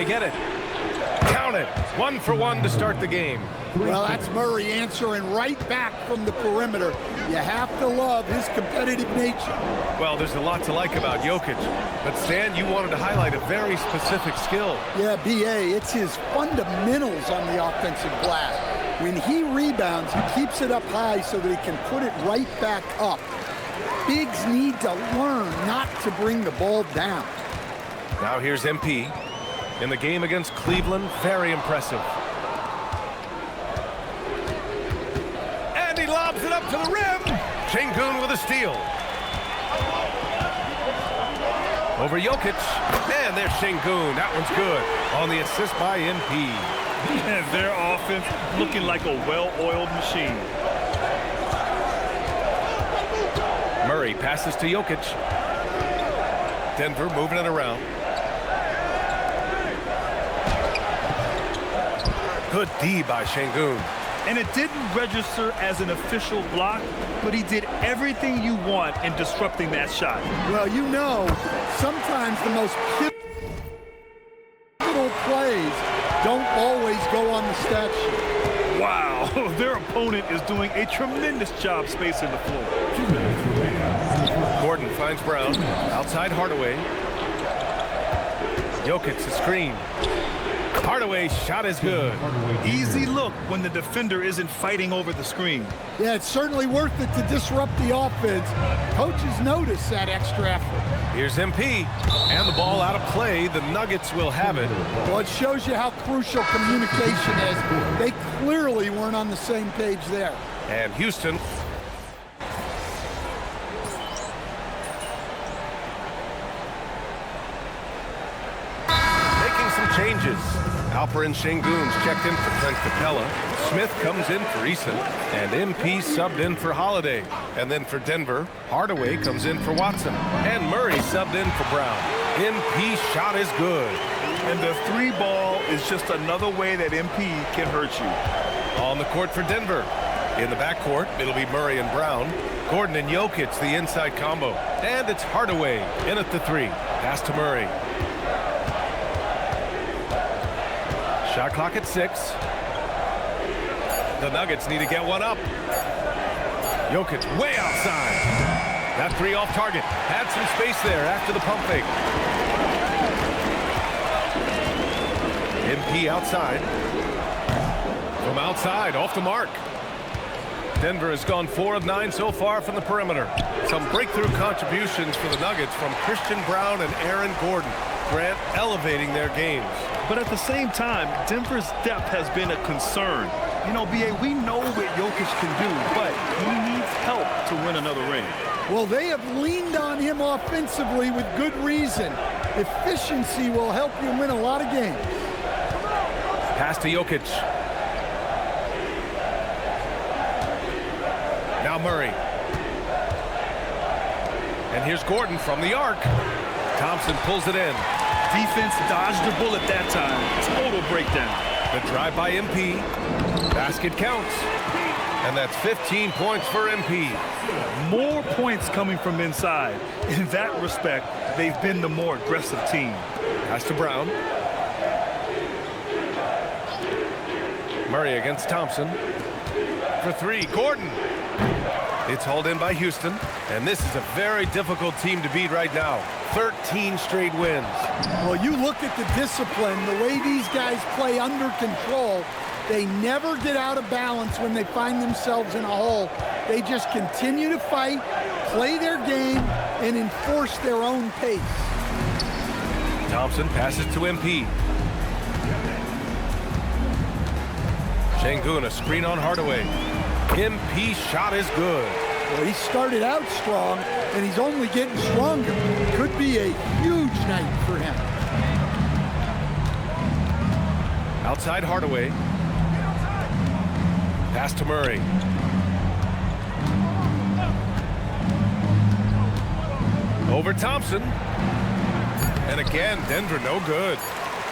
They get it. Count it. 1 for 1 to start the game. Well, that's Murray answering right back from the perimeter. You have to love his competitive nature. Well, there's a lot to like about Jokic. But, Stan, you wanted to highlight a very specific skill. Yeah, B.A., it's his fundamentals on the offensive glass. When he rebounds, he keeps it up high so that he can put it right back up. Bigs need to learn not to bring the ball down. Now here's MP. In the game against Cleveland, very impressive. And he lobs it up to the rim. Şengün with a steal. Over Jokic. And there's Şengün. That one's good. On the assist by MP. And their offense looking like a well-oiled machine. Murray passes to Jokic. Denver moving it around. Good D by Şengün. And it didn't register as an official block, but he did everything you want in disrupting that shot. Well, you know, sometimes the most pivotal plays don't always go on the stat sheet. Wow, their opponent is doing a tremendous job spacing the floor. Gordon finds Brown. Outside Hardaway. Jokic the screen. Hardaway's shot is good. Easy look when the defender isn't fighting over the screen. Yeah, it's certainly worth it to disrupt the offense. Coaches notice that extra effort. Here's MP. And the ball out of play. The Nuggets will have it. Well, it shows you how crucial communication is. They clearly weren't on the same page there. And Houston. Making some changes. Alperen Şengün's checked in for Clint Capella. Smith comes in for Eason. And MP subbed in for Holiday. And then for Denver, Hardaway comes in for Watson. And Murray subbed in for Brown. MP's shot is good. And the three ball is just another way that MP can hurt you. On the court for Denver. In the backcourt, it'll be Murray and Brown. Gordon and Jokic, the inside combo. And it's Hardaway in at the three. Pass to Murray. Shot clock at 6. The Nuggets need to get one up. Jokic way outside. That three off target. Had some space there after the pump fake. MP outside. From outside, off the mark. Denver has gone 4 of 9 so far from the perimeter. Some breakthrough contributions for the Nuggets from Christian Braun and Aaron Gordon. Grant elevating their games. But at the same time, Denver's depth has been a concern. You know, B.A., we know what Jokic can do, but he needs help to win another ring. Well, they have leaned on him offensively with good reason. Efficiency will help you win a lot of games. Pass to Jokic. Now Murray. And here's Gordon from the arc. Thompson pulls it in. Defense dodged the bullet that time. Total breakdown. The drive by MP. Basket counts. And that's 15 points for MP. More points coming from inside. In that respect, they've been the more aggressive team. Pass to Brown. Murray against Thompson. For three, Gordon. It's hauled in by Houston. And this is a very difficult team to beat right now. 13 straight wins. Well, you look at the discipline, the way these guys play under control. They never get out of balance when they find themselves in a hole. They just continue to fight, play their game, and enforce their own pace. Thompson passes to MP. Şengün, a screen on Hardaway. MP's shot is good. Well, he started out strong, and he's only getting stronger. Could be a huge night for him. Outside Hardaway. Pass to Murray. Over Thompson. And again, Denver no good.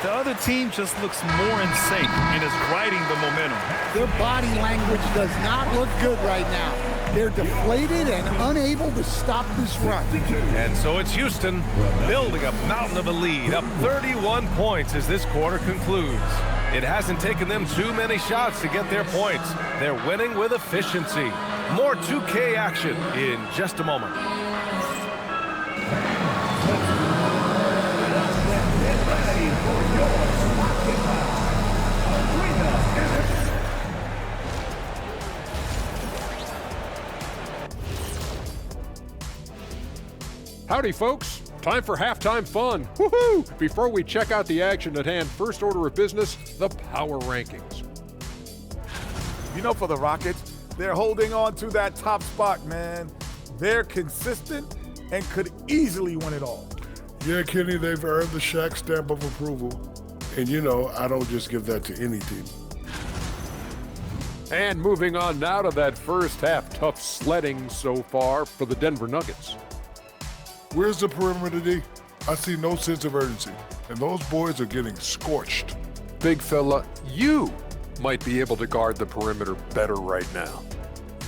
The other team just looks more in sync and is riding the momentum. Their body language does not look good right now. They're deflated and unable to stop this run. And so it's Houston building a mountain of a lead, up 31 points as this quarter concludes. It hasn't taken them too many shots to get their points. They're winning with efficiency. More 2K action in just a moment. Howdy, folks. Time for halftime fun. Woohoo! Before we check out the action at hand, first order of business, the power rankings. You know, for the Rockets, they're holding on to that top spot, man. They're consistent and could easily win it all. Yeah, Kenny, they've earned the Shaq stamp of approval. And you know, I don't just give that to any team. And moving on now to that first half, tough sledding so far for the Denver Nuggets. Where's the perimeter D? I see no sense of urgency, and those boys are getting scorched. Big fella, you might be able to guard the perimeter better right now.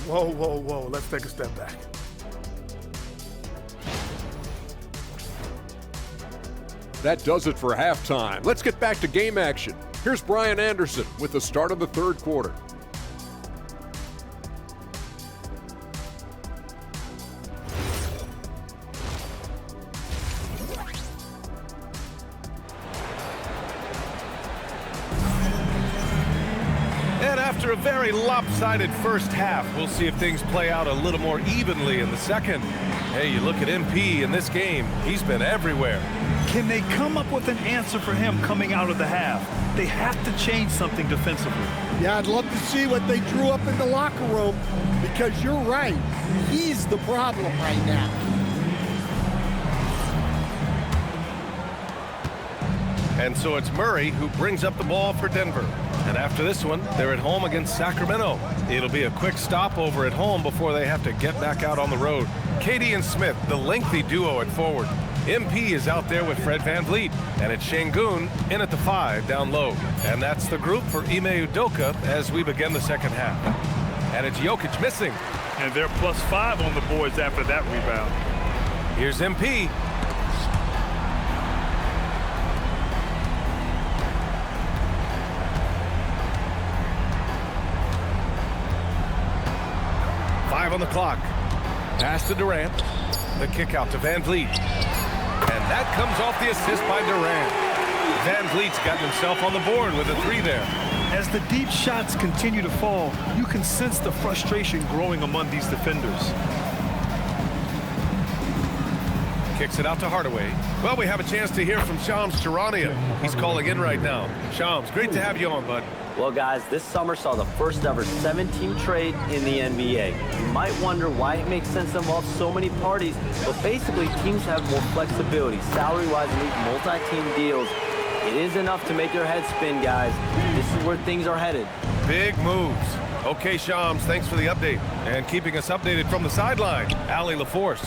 Whoa, whoa, whoa. Let's take a step back. That does it for halftime. Let's get back to game action. Here's Brian Anderson with the start of the third quarter. And after a very lopsided first half, we'll see if things play out a little more evenly in the second. Hey, you look at MP in this game, he's been everywhere. Can they come up with an answer for him coming out of the half? They have to change something defensively. Yeah, I'd love to see what they drew up in the locker room, because you're right. He's the problem right now. And so it's Murray who brings up the ball for Denver. And after this one, they're at home against Sacramento. It'll be a quick stopover at home before they have to get back out on the road. Katie and Smith, the lengthy duo at forward. MP is out there with Fred VanVleet. And it's Şengün in at the 5 down low. And that's the group for Ime as we begin the second half. And it's Jokic missing. And they're +5 on the boards after that rebound. Here's MP. On the clock. Pass to Durant. The kick out to VanVleet. And that comes off the assist by Durant. VanVleet's gotten himself on the board with a 3 there. As the deep shots continue to fall, you can sense the frustration growing among these defenders. Kicks it out to Hardaway. Well, we have a chance to hear from Shams Charania. He's calling in right now. Shams, great to have you on, bud. Well, guys, this summer saw the first ever 7-team trade in the NBA. You might wonder why it makes sense to involve so many parties, but basically teams have more flexibility, salary-wise, in these multi-team deals. It is enough to make your head spin, guys. This is where things are headed. Big moves. Okay, Shams, thanks for the update. And keeping us updated from the sideline, Allie LaForce.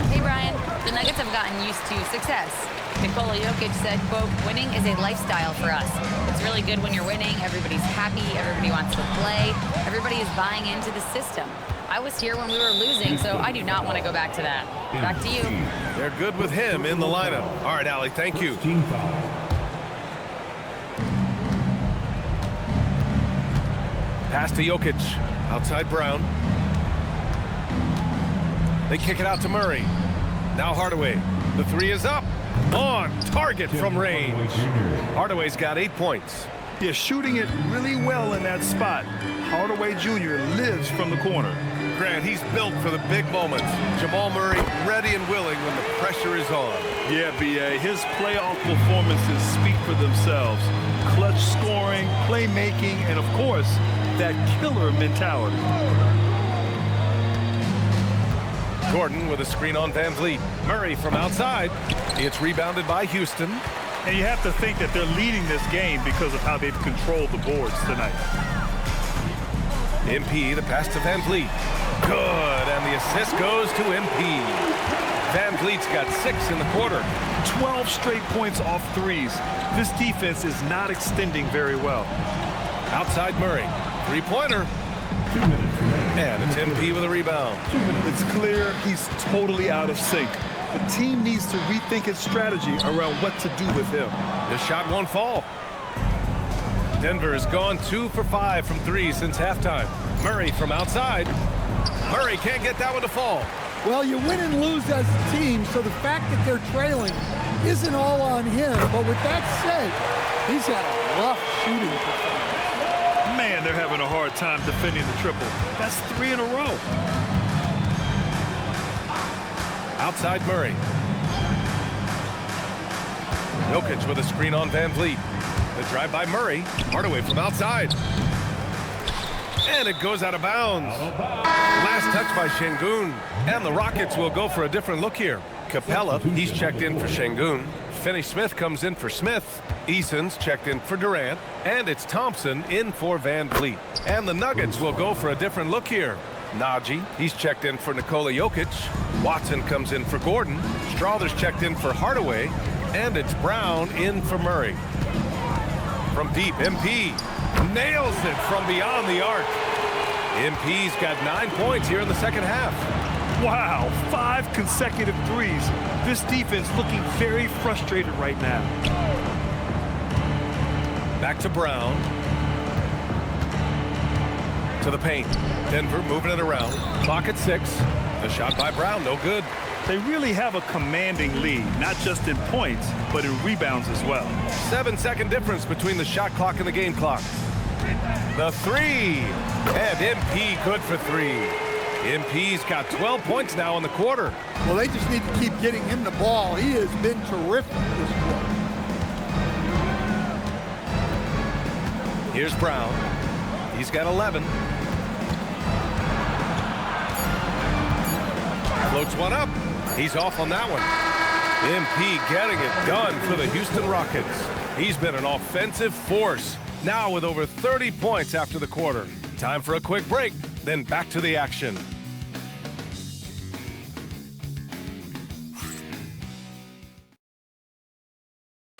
Hey, Brian. The Nuggets have gotten used to success. Nikola Jokic said, quote, "Winning is a lifestyle for us. It's really good when you're winning. Everybody's happy. Everybody wants to play. Everybody is buying into the system. I was here when we were losing, so I do not want to go back to that." Back to you. They're good with him in the lineup. All right, Allie, thank you. Pass to Jokic. Outside Brown. They kick it out to Murray. Now Hardaway. The 3 is up. On target from range. Hardaway's got 8 points. Yeah, shooting it really well in that spot. Hardaway Jr. lives from the corner. Grant, he's built for the big moments. Jamal Murray ready and willing when the pressure is on. Yeah, B.A., his playoff performances speak for themselves. Clutch scoring, playmaking, and of course, that killer mentality. Gordon with a screen on VanVleet. Murray from outside. It's rebounded by Houston. And you have to think that they're leading this game because of how they've controlled the boards tonight. MP, the pass to VanVleet. Good, and the assist goes to MP. VanVleet's got 6 in the quarter. 12 straight points off threes. This defense is not extending very well. Outside Murray. 3-pointer. And it's MP with a rebound. It's clear he's totally out of sync. The team needs to rethink its strategy around what to do with him. The shot won't fall. Denver has gone 2 for 5 from 3 since halftime. Murray from outside. Murray can't get that one to fall. Well, you win and lose as a team, so the fact that they're trailing isn't all on him. But with that said, he's had a rough shooting performance. Man, they're having a hard time defending the triple. That's 3 in a row. Outside Murray. Jokic with a screen on Van Vliet. The drive by Murray. Hardaway from outside. And it goes out of bounds. Last touch by Şengün. And the Rockets will go for a different look here. Capella, he's checked in for Şengün. Finney-Smith comes in for Smith. Eason's checked in for Durant. And it's Thompson in for Van Vliet. And the Nuggets will go for a different look here. Nagy, he's checked in for Nikola Jokic. Watson comes in for Gordon. Strawther's checked in for Hardaway. And it's Brown in for Murray. From deep, MP nails it from beyond the arc. MP's got 9 points here in the second half. Wow, 5 consecutive threes. This defense looking very frustrated right now. Back to Brown. To the paint. Denver moving it around. Clock at 6. The shot by Brown, no good. They really have a commanding lead, not just in points, but in rebounds as well. 7-second difference between the shot clock and the game clock. The 3. And MP good for 3. MP's got 12 points now in the quarter. Well, they just need to keep getting him the ball. He has been terrific this quarter. Here's Brown. He's got 11. Floats one up. He's off on that one. MP getting it done for the Houston Rockets. He's been an offensive force. Now with over 30 points after the quarter. Time for a quick break, then back to the action.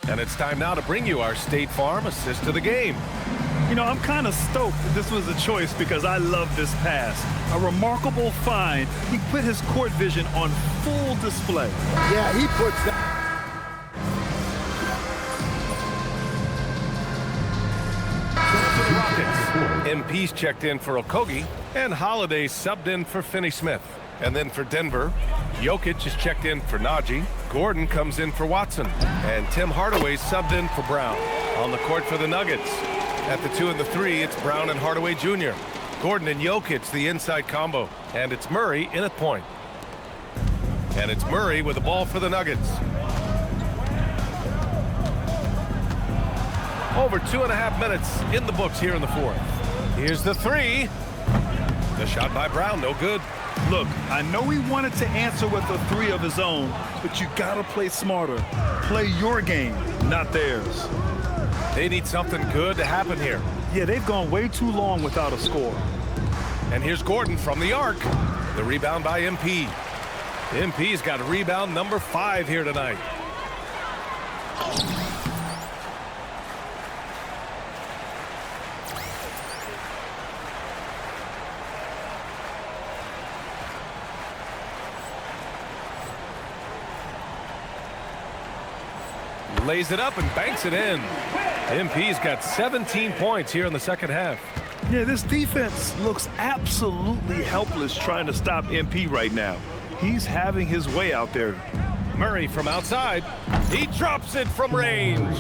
And it's time now to bring you our State Farm assist of the game. You know, I'm kind of stoked that this was a choice because I love this pass. A remarkable find. He put his court vision on full display. Yeah, he puts that. For the Rockets, MP's checked in for Okogie, and Holiday subbed in for Finney-Smith. And then for Denver, Jokic is checked in for Nagy. Gordon comes in for Watson. And Tim Hardaway subbed in for Brown. On the court for the Nuggets. At the 2 and the 3, it's Brown and Hardaway Jr. Gordon and Jokic, the inside combo. And it's Murray in at point. And it's Murray with the ball for the Nuggets. Over 2.5 minutes in the books here in the fourth. Here's the 3. The shot by Brown, no good. Look, I know he wanted to answer with a 3 of his own, but you gotta play smarter. Play your game, not theirs. They need something good to happen here. Yeah, they've gone way too long without a score. And here's Gordon from the arc. The rebound by MP. MP's got rebound number 5 here tonight. Lays it up and banks it in. MP's got 17 points here in the second half. Yeah, this defense looks absolutely helpless trying to stop MP right now. He's having his way out there. Murray from outside. He drops it from range.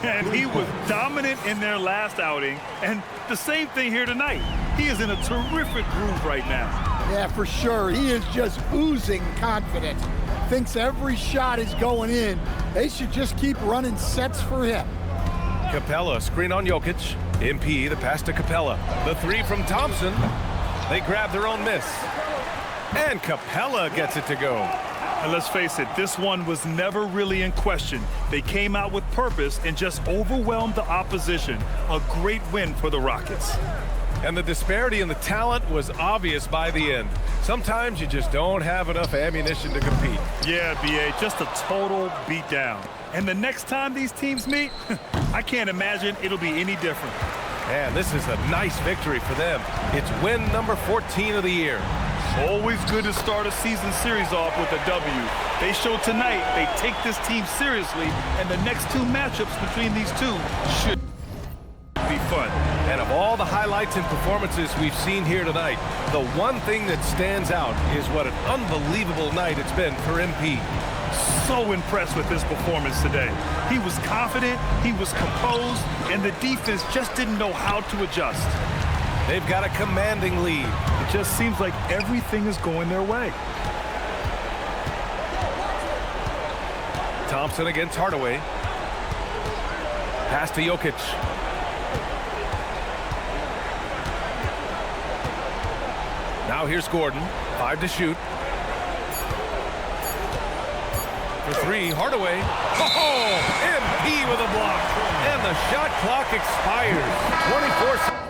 And he was dominant in their last outing. And the same thing here tonight. He is in a terrific groove right now. Yeah, for sure. He is just oozing confidence. Thinks every shot is going in. They should just keep running sets for him. Capella, screen on Jokic. MP, the pass to Capella. The 3 from Thompson. They grab their own miss. And Capella gets it to go. And let's face it, this one was never really in question. They came out with purpose and just overwhelmed the opposition. A great win for the Rockets. And the disparity in the talent was obvious by the end. Sometimes you just don't have enough ammunition to compete. Yeah, B.A., just a total beatdown. And the next time these teams meet, I can't imagine it'll be any different. And this is a nice victory for them. It's win number 14 of the year. Always good to start a season series off with a W. They showed tonight they take this team seriously, and the next two matchups between these two should be fun. And of all the highlights and performances we've seen here tonight, the one thing that stands out is what an unbelievable night it's been for MP. So impressed with his performance today. He was confident, he was composed, and the defense just didn't know how to adjust. They've got a commanding lead. It just seems like everything is going their way. Thompson against Hardaway. Pass to Jokic. Now here's Gordon. 5 to shoot. For 3, Hardaway. Oh, MP with a block. And the shot clock expires. 24 seconds.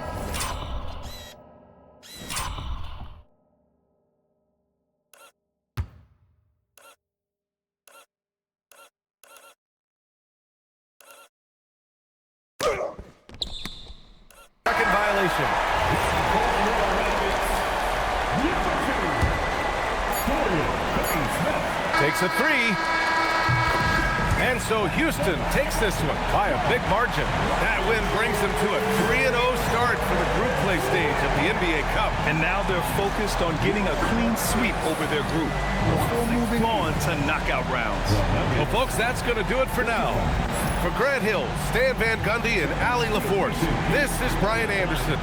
Second violation. Takes a 3. And so Houston takes this one by a big margin. That win brings them to a 3-0 start for the group play stage of the NBA Cup. And now they're focused on getting a clean sweep over their group before moving on to knockout rounds. Well, folks, that's going to do it for now. For Grant Hill, Stan Van Gundy, and Allie LaForce, this is Brian Anderson.